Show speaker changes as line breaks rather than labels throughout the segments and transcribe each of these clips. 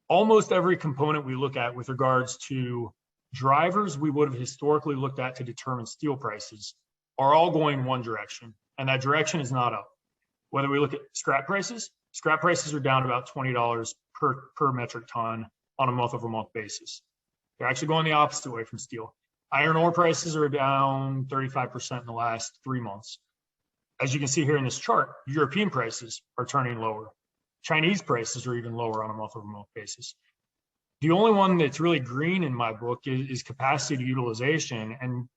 almost every component we look at with regards to drivers we would have historically looked at to determine steel prices are all going one direction, and that direction is not up. Whether we look at scrap prices are down about $20 per metric ton on a month-over-month basis. They're actually going the opposite way from steel. Iron ore prices are down 35% in the last 3 months. As you can see here in this chart, European prices are turning lower. Chinese prices are even lower on a month-over-month basis. The only one that's really green in my book is capacity utilization. And,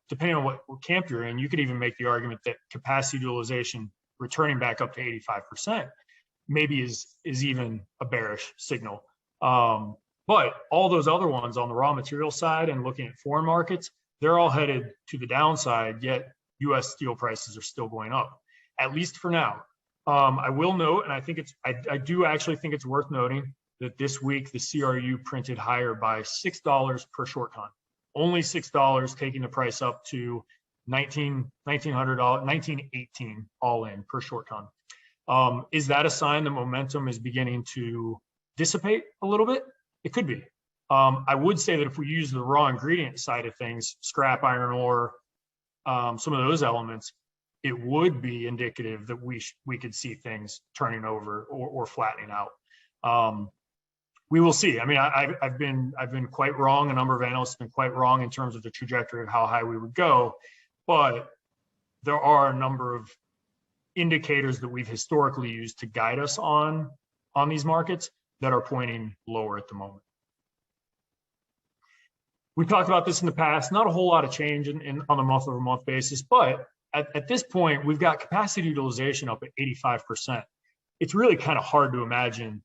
depending on what camp you're in, you could even make the argument that capacity utilization returning back up to 85% maybe is even a bearish signal. But all those other ones on the raw material side and looking at foreign markets, they're all headed to the downside, yet US steel prices are still going up, at least for now. I will note, and I do actually think it's worth noting that this week the CRU printed higher by $6 per short ton, only $6, taking the price up to $1,918 all in per short ton. Is that a sign that momentum is beginning to dissipate a little bit? It could be. I would say that if we use the raw ingredient side of things, scrap, iron ore, some of those elements, it would be indicative that we could see things turning over or flattening out. We will see. I mean, I've been quite wrong. A number of analysts have been quite wrong in terms of the trajectory of how high we would go, but there are a number of indicators that we've historically used to guide us on these markets that are pointing lower at the moment. We've talked about this in the past, not a whole lot of change on a month-over-month basis, but at this point, we've got capacity utilization up at 85%. It's really kind of hard to imagine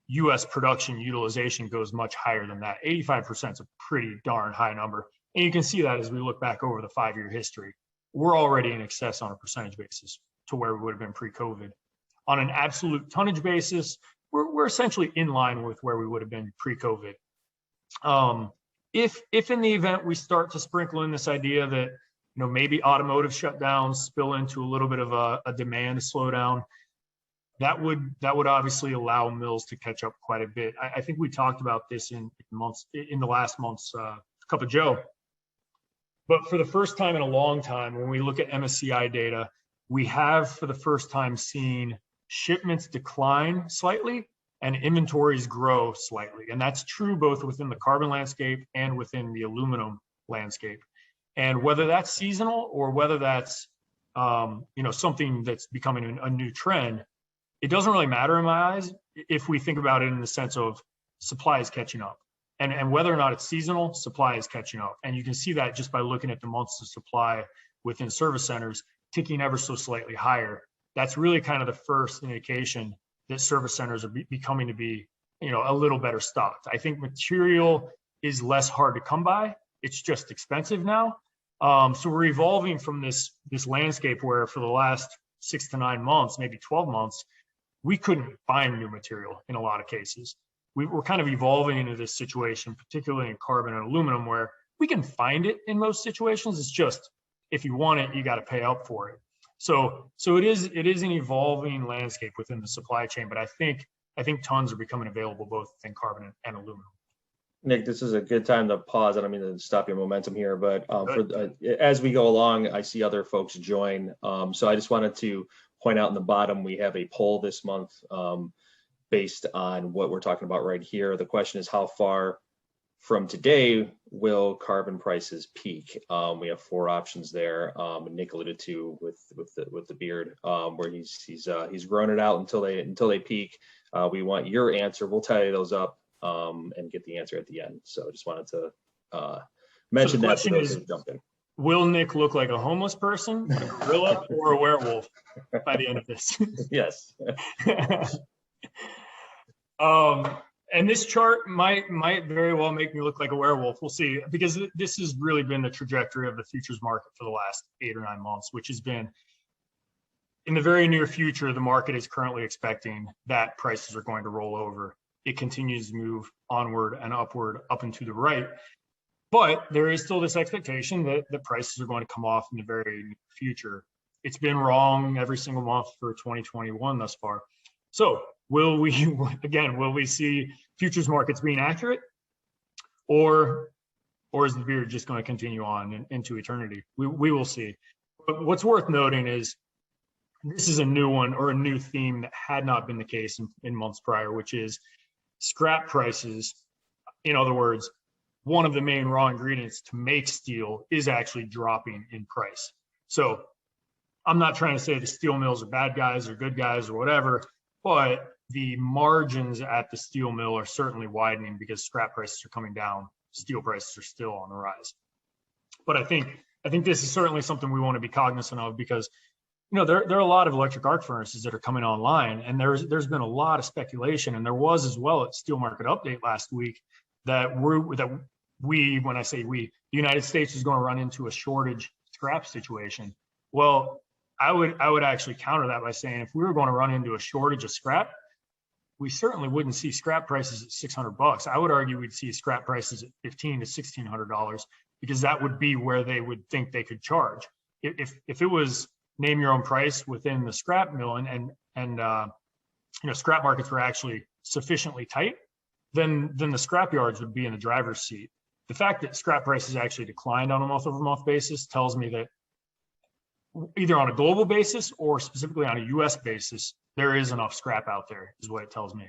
US production utilization goes much higher than that. 85% is a pretty darn high number. And you can see that as we look back over the 5-year history. We're already in excess on a percentage basis to where we would have been pre-COVID. On an absolute tonnage basis, we're essentially in line with where we would have been pre-COVID. If in the event we start to sprinkle in this idea that maybe automotive shutdowns spill into a little bit of a demand slowdown, that would obviously allow mills to catch up quite a bit. I think we talked about this in the last month's Cup of Joe. But for the first time in a long time, when we look at MSCI data, we have for the first time seen shipments decline slightly and inventories grow slightly. And that's true both within the carbon landscape and within the aluminum landscape. And whether that's seasonal or whether that's something that's becoming a new trend, it doesn't really matter in my eyes if we think about it in the sense of supply is catching up. And whether or not it's seasonal, supply is catching up. And you can see that just by looking at the months of supply within service centers ticking ever so slightly higher. That's really kind of the first indication that service centers are becoming to be, a little better stocked. I think material is less hard to come by. It's just expensive now. So we're evolving from this landscape where for the last 6 to 9 months, maybe 12 months, we couldn't find new material in a lot of cases. We're kind of evolving into this situation, particularly in carbon and aluminum, where we can find it in most situations. It's just, if you want it, you got to pay up for it. So it is an evolving landscape within the supply chain, but I think tons are becoming available both in carbon and aluminum.
Nick, this is a good time to pause. I don't mean to stop your momentum here, but as we go along, I see other folks join. So I just wanted to point out in the bottom, we have a poll this month based on what we're talking about right here. The question is, how far from today will carbon prices peak? We have 4 options there. Nick alluded to with the beard, where he's grown it out until they peak. We want your answer. We'll tally those up and get the answer at the end. So just wanted to mention that for those who jump in.
Will Nick look like a homeless person, a gorilla, or a werewolf by the end of this?
Yes.
And this chart might very well make me look like a werewolf. We'll see, because this has really been the trajectory of the futures market for the last 8 or 9 months, which has been in the very near future. The market is currently expecting that prices are going to roll over. It continues to move onward and upward, up and to the right. But there is still this expectation that the prices are going to come off in the very near future. It's been wrong every single month for 2021 thus far. So will we see futures markets being accurate, or is the beard just going to continue on into eternity? We will see. But what's worth noting is this is a new one, or a new theme that had not been the case in months prior, which is scrap prices. In other words, one of the main raw ingredients to make steel is actually dropping in price. So I'm not trying to say the steel mills are bad guys or good guys or whatever, but the margins at the steel mill are certainly widening because scrap prices are coming down. Steel prices are still on the rise. But I think this is certainly something we want to be cognizant of, because there are a lot of electric arc furnaces that are coming online, and there's been a lot of speculation, and there was as well at Steel Market Update last week that when I say we, the United States is going to run into a shortage scrap situation. Well, I would actually counter that by saying, if we were going to run into a shortage of scrap, we certainly wouldn't see scrap prices at $600. I would argue we'd see scrap prices at $1,500 to $1,600, because that would be where they would think they could charge. If it was name your own price within the scrap mill, and scrap markets were actually sufficiently tight, then the scrap yards would be in the driver's seat. The fact that scrap prices actually declined on a month-over-month basis tells me that either on a global basis or specifically on a U.S. basis, there is enough scrap out there, is what it tells me.